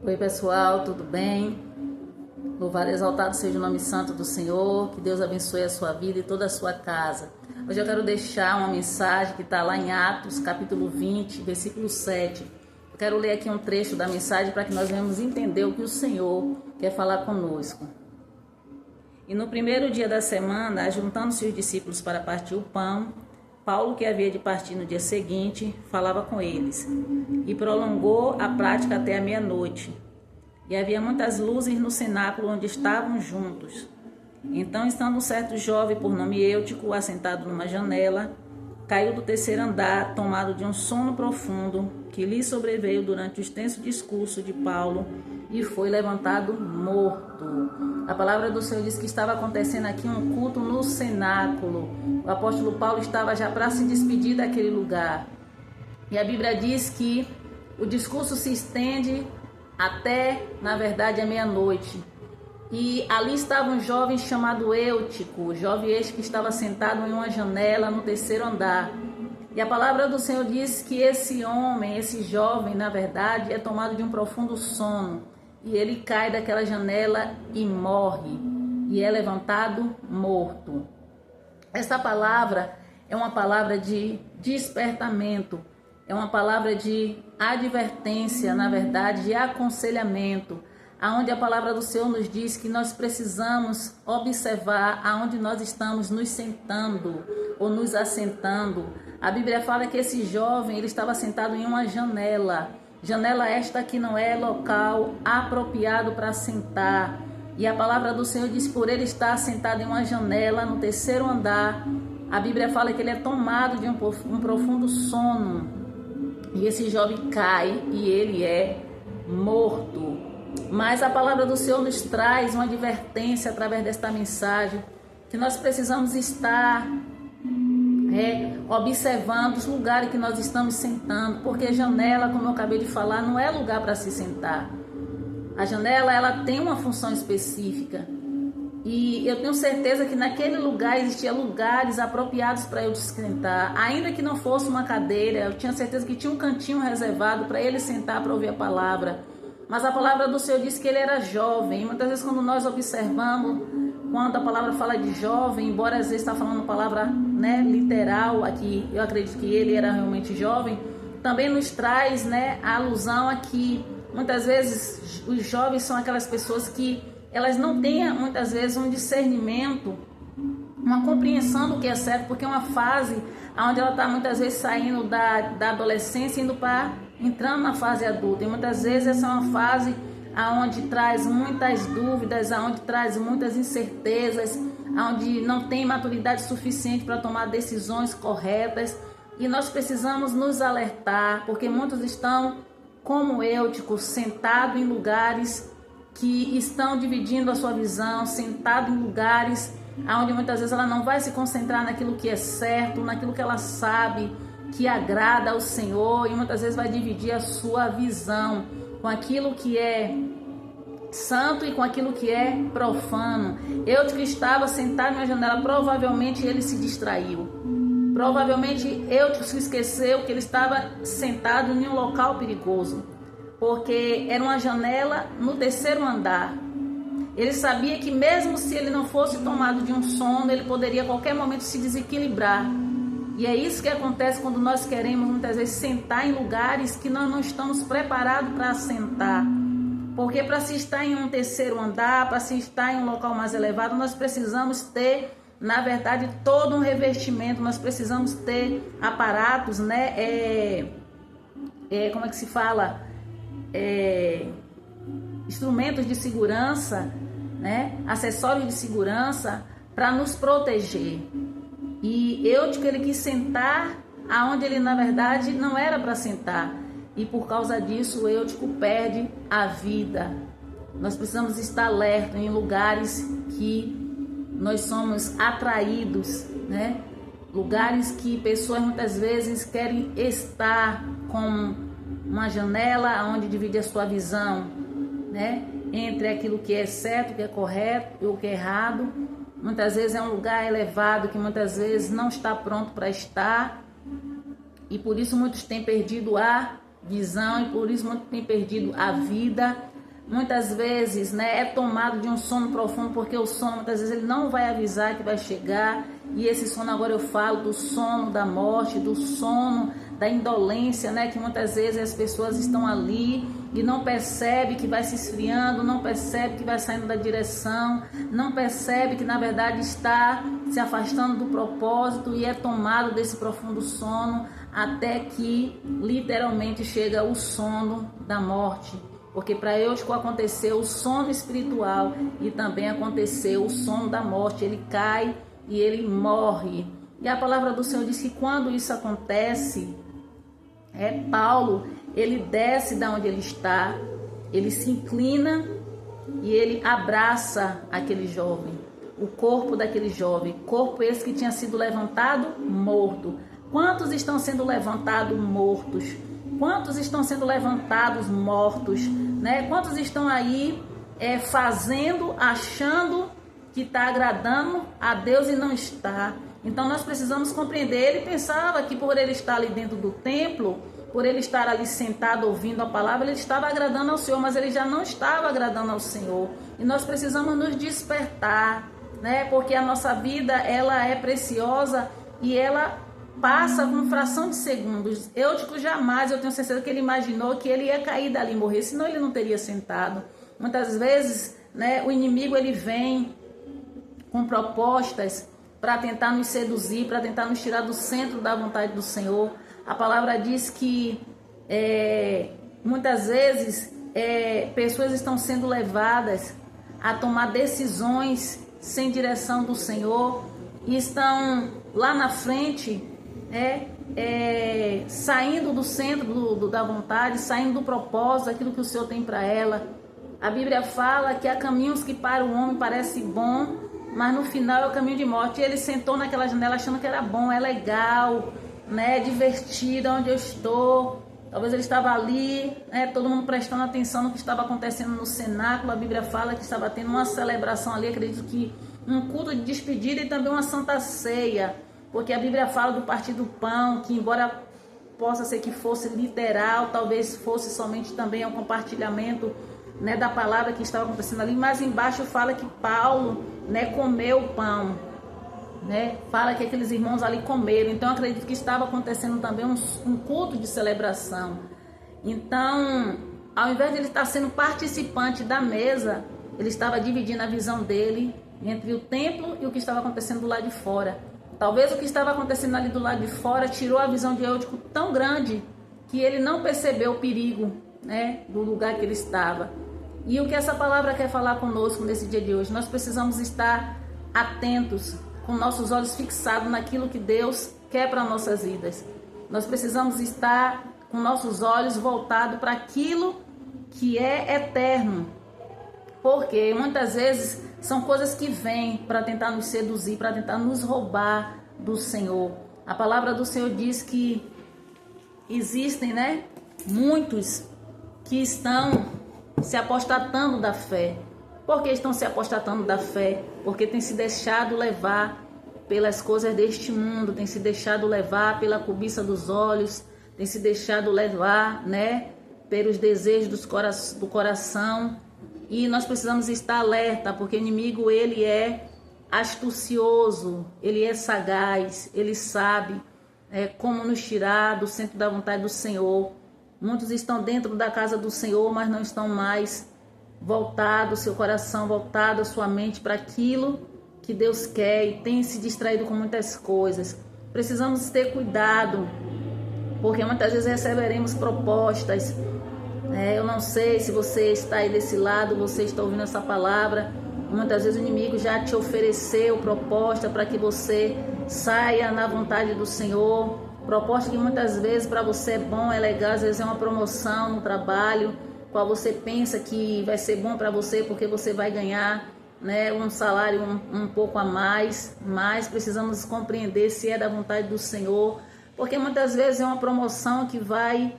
Oi pessoal, tudo bem? Louvado e exaltado seja o nome santo do Senhor, que Deus abençoe a sua vida e toda a sua casa. Hoje eu quero deixar uma mensagem que está lá em Atos, capítulo 20, versículo 7. Eu quero ler aqui um trecho da mensagem para que nós venhamos entender o que o Senhor quer falar conosco. E no primeiro dia da semana, juntando-se os discípulos para partir o pão, Paulo, que havia de partir no dia seguinte, falava com eles, e prolongou a prática até a meia-noite. E havia muitas luzes no cenáculo onde estavam juntos. Então, estando um certo jovem por nome Eutico, assentado numa janela, caiu do terceiro andar, tomado de um sono profundo, que lhe sobreveio durante o extenso discurso de Paulo, e foi levantado morto. A palavra do Senhor diz que estava acontecendo aqui um culto no cenáculo. O apóstolo Paulo estava já para se despedir daquele lugar. E a Bíblia diz que o discurso se estende até, na verdade, a meia-noite. E ali estava um jovem chamado Eutico, jovem este que estava sentado em uma janela no terceiro andar. E a palavra do Senhor diz que esse homem, esse jovem, na verdade, é tomado de um profundo sono. E ele cai daquela janela e morre. E é levantado morto. Essa palavra é uma palavra de despertamento. É uma palavra de advertência, na verdade, de aconselhamento. Aonde a palavra do Senhor nos diz que nós precisamos observar aonde nós estamos nos sentando ou nos assentando. A Bíblia fala que esse jovem ele estava sentado em uma janela. Janela esta que não é local apropriado para sentar. E a palavra do Senhor diz por ele estar sentado em uma janela no terceiro andar. A Bíblia fala que ele é tomado de um profundo sono. E esse jovem cai e ele é morto. Mas a palavra do Senhor nos traz uma advertência através desta mensagem, que nós precisamos estar observando os lugares que nós estamos sentando, porque janela, como eu acabei de falar, não é lugar para se sentar. A janela, ela tem uma função específica. E eu tenho certeza que naquele lugar existiam lugares apropriados para eu sentar. Ainda que não fosse uma cadeira, eu tinha certeza que tinha um cantinho reservado para ele sentar para ouvir a palavra. Mas a palavra do Senhor diz que ele era jovem. E muitas vezes quando nós observamos, quando a palavra fala de jovem, embora às vezes está falando palavra literal aqui, eu acredito que ele era realmente jovem, também nos traz a alusão a que muitas vezes os jovens são aquelas pessoas que elas não têm muitas vezes um discernimento, uma compreensão do que é certo, porque é uma fase onde ela está muitas vezes saindo da adolescência e entrando na fase adulta. E muitas vezes essa é uma fase onde traz muitas dúvidas, onde traz muitas incertezas, onde não tem maturidade suficiente para tomar decisões corretas. E nós precisamos nos alertar, porque muitos estão, como Eutico, sentados em lugares que estão dividindo a sua visão, sentado em lugares onde muitas vezes ela não vai se concentrar naquilo que é certo, naquilo que ela sabe que agrada ao Senhor, e muitas vezes vai dividir a sua visão com aquilo que é santo e com aquilo que é profano. Eutico estava sentado na janela, provavelmente ele se distraiu. Provavelmente Eutico se esqueceu que ele estava sentado em um local perigoso, porque era uma janela no terceiro andar. Ele sabia que mesmo se ele não fosse tomado de um sono, ele poderia a qualquer momento se desequilibrar. E é isso que acontece quando nós queremos muitas vezes sentar em lugares que nós não estamos preparados para sentar. Porque para se estar em um terceiro andar, para se estar em um local mais elevado, nós precisamos ter, na verdade, todo um revestimento, nós precisamos ter aparatos, como é que se fala? Instrumentos de segurança, acessórios de segurança para nos proteger. E Eutico, ele quis sentar aonde ele na verdade não era para sentar, e por causa disso o Eutico perde a vida. Nós precisamos estar alerta em lugares que nós somos atraídos, lugares que pessoas muitas vezes querem estar, com uma janela onde divide a sua visão, entre aquilo que é certo, o que é correto e o que é errado. Muitas vezes é um lugar elevado que muitas vezes não está pronto para estar, e por isso muitos têm perdido a visão e por isso muitos têm perdido a vida. Muitas vezes, né, é tomado de um sono profundo, porque o sono muitas vezes ele não vai avisar que vai chegar. E esse sono, agora eu falo do sono da morte, do sono da indolência, né, que muitas vezes as pessoas estão ali e não percebe que vai se esfriando, não percebe que vai saindo da direção, não percebe que na verdade está se afastando do propósito e é tomado desse profundo sono até que literalmente chega o sono da morte. Porque para Eutico aconteceu o sono espiritual e também aconteceu o sono da morte. Ele cai e ele morre. E a palavra do Senhor diz que quando isso acontece, Paulo, ele desce da onde ele está, ele se inclina e ele abraça aquele jovem, o corpo daquele jovem, corpo esse que tinha sido levantado morto. Quantos estão sendo levantados mortos? Quantos estão sendo levantados mortos, né? Quantos estão aí fazendo, achando que está agradando a Deus e não está? Então nós precisamos compreender. Ele pensava que por ele estar ali dentro do templo, por ele estar ali sentado ouvindo a palavra, ele estava agradando ao Senhor, mas ele já não estava agradando ao Senhor. E nós precisamos nos despertar, né? Porque a nossa vida, ela é preciosa e ela passa com fração de segundos. Eutico jamais, eu tenho certeza que ele imaginou que ele ia cair dali e morrer, senão ele não teria sentado. Muitas vezes, né, o inimigo ele vem com propostas para tentar nos seduzir, para tentar nos tirar do centro da vontade do Senhor. A palavra diz que muitas vezes pessoas estão sendo levadas a tomar decisões sem direção do Senhor e estão lá na frente saindo do centro da vontade, saindo do propósito, aquilo que o Senhor tem para ela. A Bíblia fala que há caminhos que para o homem parece bom, mas no final é o caminho de morte. E ele sentou naquela janela achando que era bom, é legal, né, divertido, onde eu estou. Talvez ele estava ali, todo mundo prestando atenção no que estava acontecendo no cenáculo. A Bíblia fala que estava tendo uma celebração ali, acredito que um culto de despedida e também uma santa ceia. Porque a Bíblia fala do partir do pão, que embora possa ser que fosse literal, talvez fosse somente também um compartilhamento, né, da palavra que estava acontecendo ali. Mas embaixo fala que Paulo, né, comeu o pão, né? Fala que aqueles irmãos ali comeram. Então eu acredito que estava acontecendo também um culto de celebração. Então, ao invés de ele estar sendo participante da mesa, ele estava dividindo a visão dele entre o templo e o que estava acontecendo do lado de fora. Talvez o que estava acontecendo ali do lado de fora tirou a visão de Eutico tão grande que ele não percebeu o perigo, né, do lugar que ele estava. E o que essa palavra quer falar conosco nesse dia de hoje? Nós precisamos estar atentos, com nossos olhos fixados naquilo que Deus quer para nossas vidas. Nós precisamos estar com nossos olhos voltados para aquilo que é eterno. Porque muitas vezes são coisas que vêm para tentar nos seduzir, para tentar nos roubar do Senhor. A palavra do Senhor diz que existem, né, muitos que estão se apostatando da fé. Por que estão se apostatando da fé? Porque têm se deixado levar pelas coisas deste mundo, têm se deixado levar pela cobiça dos olhos, têm se deixado levar, né, pelos desejos do coração. E nós precisamos estar alerta, porque o inimigo, ele é astucioso, ele é sagaz, ele sabe como nos tirar do centro da vontade do Senhor. Muitos estão dentro da casa do Senhor, mas não estão mais voltado, seu coração voltado, a sua mente para aquilo que Deus quer, e tem se distraído com muitas coisas. Precisamos ter cuidado, porque muitas vezes receberemos propostas. Eu não sei se você está aí desse lado, você está ouvindo essa palavra. Muitas vezes o inimigo já te ofereceu proposta para que você saia na vontade do Senhor. Proposta que muitas vezes para você é bom, é legal, às vezes é uma promoção no trabalho, qual você pensa que vai ser bom para você porque você vai ganhar, né, um salário um pouco a mais. Mas precisamos compreender se é da vontade do Senhor, porque muitas vezes é uma promoção que vai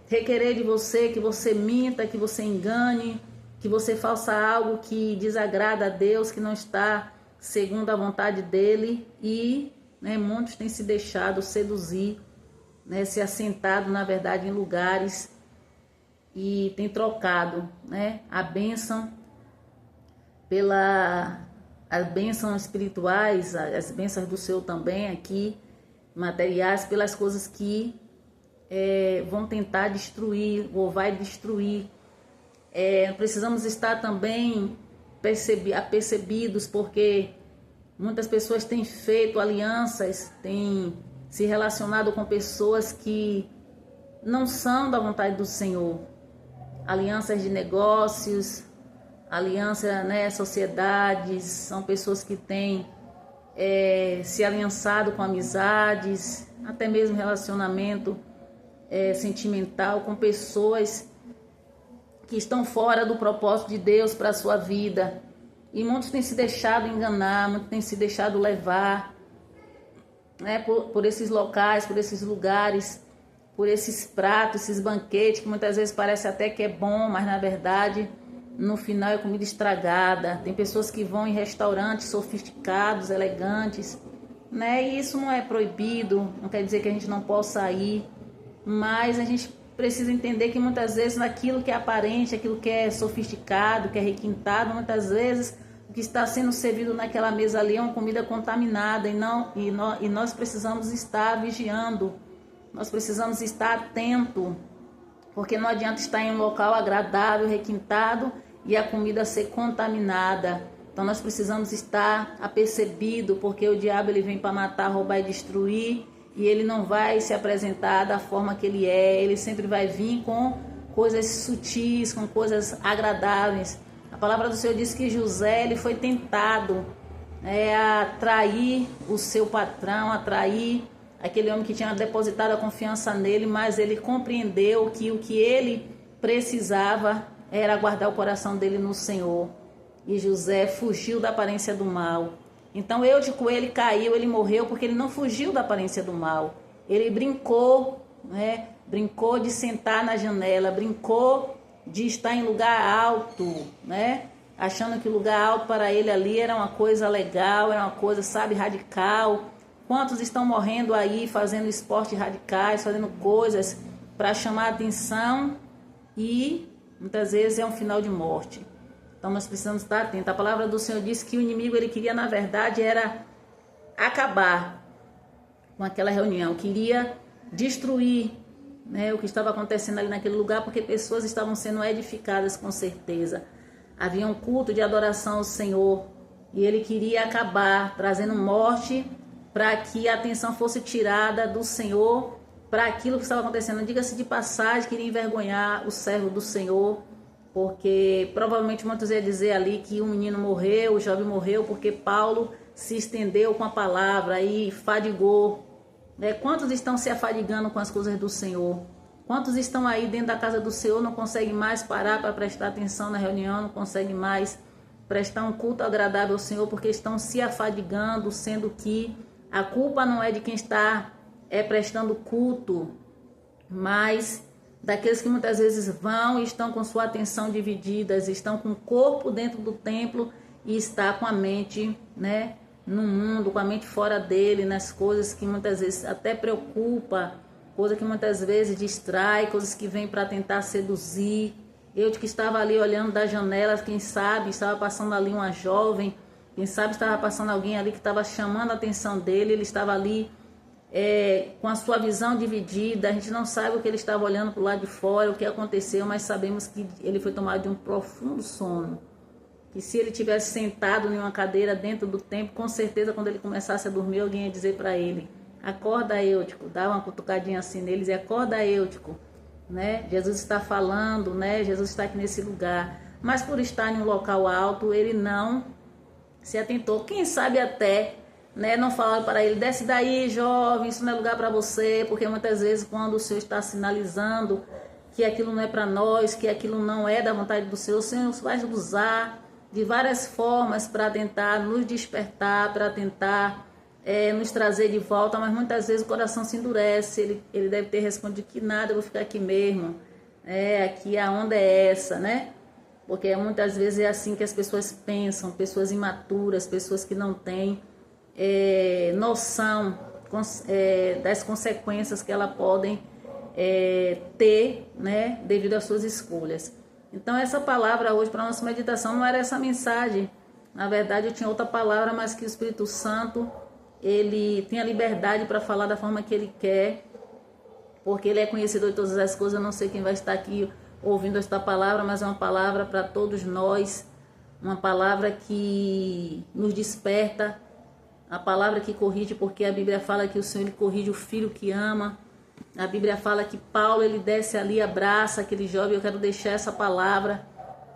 requerer de você que você minta, que você engane, que você faça algo que desagrada a Deus, que não está segundo a vontade dele. E muitos têm se deixado seduzir né, se assentado, na verdade, em lugares e tem trocado, né, a bênção as bênçãos espirituais, as bênçãos do Senhor também aqui, materiais, pelas coisas que vão tentar destruir ou vai destruir. Precisamos estar também apercebidos, porque muitas pessoas têm feito alianças, têm se relacionado com pessoas que não são da vontade do Senhor. Alianças de negócios, aliança, né, sociedades, são pessoas que têm se aliançado com amizades, até mesmo relacionamento sentimental com pessoas que estão fora do propósito de Deus para a sua vida. E muitos têm se deixado enganar, muitos têm se deixado levar, né, por esses locais, por esses lugares, por esses pratos, esses banquetes, que muitas vezes parece até que é bom, mas na verdade no final é comida estragada. Tem pessoas que vão em restaurantes sofisticados, elegantes, né? E isso não é proibido, não quer dizer que a gente não possa ir, mas a gente precisa entender que muitas vezes naquilo que é aparente, aquilo que é sofisticado, que é requintado, muitas vezes o que está sendo servido naquela mesa ali é uma comida contaminada e nós precisamos estar vigiando, nós precisamos estar atento, porque não adianta estar em um local agradável, requintado e a comida ser contaminada. Então nós precisamos estar apercebido, porque o diabo ele vem para matar, roubar e destruir, e ele não vai se apresentar da forma que ele é. Ele sempre vai vir com coisas sutis, com coisas agradáveis. A palavra do Senhor diz que José ele foi tentado a trair o seu patrão, a trair aquele homem que tinha depositado a confiança nele, mas ele compreendeu que o que ele precisava era guardar o coração dele no Senhor. E José fugiu da aparência do mal. Então Eutico, ele caiu, ele morreu porque ele não fugiu da aparência do mal. Ele brincou, né? Brincou de sentar na janela, brincou de estar em lugar alto, né? Achando que o lugar alto para ele ali era uma coisa legal, era uma coisa, sabe, radical. Quantos estão morrendo aí, fazendo esportes radicais, fazendo coisas para chamar a atenção e muitas vezes é um final de morte. Então nós precisamos estar atentos. A palavra do Senhor diz que o inimigo ele queria, na verdade, era acabar com aquela reunião, queria destruir, né, o que estava acontecendo ali naquele lugar, porque pessoas estavam sendo edificadas com certeza. Havia um culto de adoração ao Senhor e ele queria acabar, trazendo morte para que a atenção fosse tirada do Senhor para aquilo que estava acontecendo. Diga-se de passagem, queria envergonhar o servo do Senhor, porque provavelmente muitos iam dizer ali que o menino morreu, o jovem morreu, porque Paulo se estendeu com a palavra e fadigou. Quantos estão se afadigando com as coisas do Senhor? Quantos estão aí dentro da casa do Senhor, não conseguem mais parar para prestar atenção na reunião, não conseguem mais prestar um culto agradável ao Senhor, porque estão se afadigando, sendo que a culpa não é de quem está prestando culto, mas daqueles que muitas vezes vão e estão com sua atenção dividida, estão com o corpo dentro do templo e está com a mente, né, no mundo, com a mente fora dele, nas coisas que muitas vezes até preocupa, coisa que muitas vezes distrai, coisas que vêm para tentar seduzir. Eu que estava ali olhando da janela, quem sabe estava passando ali uma jovem, quem sabe estava passando alguém ali que estava chamando a atenção dele, ele estava ali com a sua visão dividida, a gente não sabe o que ele estava olhando para o lado de fora, o que aconteceu, mas sabemos que ele foi tomado de um profundo sono, que se ele tivesse sentado em uma cadeira dentro do templo, com certeza quando ele começasse a dormir, alguém ia dizer para ele: acorda, Eutico, dá uma cutucadinha assim neles e acorda, Eutico, né? Jesus está falando, né? Jesus está aqui nesse lugar, mas por estar em um local alto, ele não se atentou. Quem sabe até, né, não falaram para ele: desce daí, jovem, isso não é lugar para você, porque muitas vezes quando o Senhor está sinalizando que aquilo não é para nós, que aquilo não é da vontade do Senhor, o Senhor vai usar de várias formas para tentar nos despertar, para tentar nos trazer de volta, mas muitas vezes o coração se endurece. Ele deve ter respondido que nada, eu vou ficar aqui mesmo, aqui a onda é essa, né? Porque muitas vezes é assim que as pessoas pensam, pessoas imaturas, pessoas que não têm noção das consequências que ela podem ter, né, devido às suas escolhas. Então essa palavra hoje para nossa meditação não era essa mensagem. Na verdade eu tinha outra palavra, mas que o Espírito Santo, ele tem a liberdade para falar da forma que ele quer, porque ele é conhecedor de todas as coisas. Eu não sei quem vai estar aqui ouvindo esta palavra, mas é uma palavra para todos nós, uma palavra que nos desperta, a palavra que corrige, porque a Bíblia fala que o Senhor, ele corrige o filho que ama. A Bíblia fala que Paulo, ele desce ali, abraça aquele jovem. Eu quero deixar essa palavra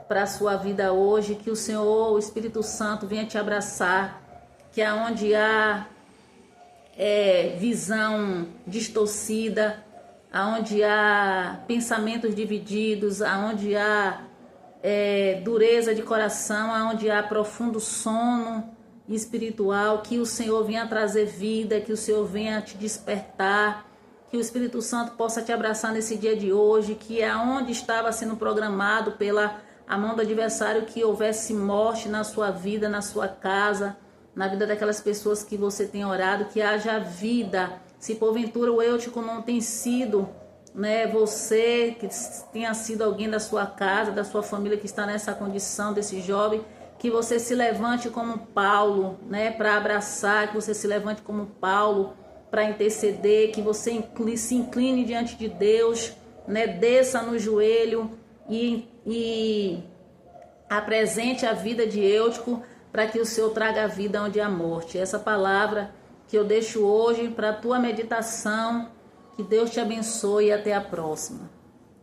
para a sua vida hoje, que o Senhor, o Espírito Santo, venha te abraçar, que aonde há visão distorcida, aonde há pensamentos divididos, aonde há dureza de coração, aonde há profundo sono espiritual, que o Senhor venha trazer vida, que o Senhor venha te despertar, que o Espírito Santo possa te abraçar nesse dia de hoje, que aonde estava sendo programado pela a mão do adversário, que houvesse morte na sua vida, na sua casa, na vida daquelas pessoas que você tem orado, que haja vida. Se porventura o Eutico não tem sido, né, você, que tenha sido alguém da sua casa, da sua família que está nessa condição, desse jovem, que você se levante como Paulo, né, para abraçar, que você se levante como Paulo para interceder, que você se incline diante de Deus, né, desça no joelho e apresente a vida de Eutico, para que o Senhor traga a vida onde há morte. Essa palavra que eu deixo hoje para a tua meditação. Que Deus te abençoe e até a próxima.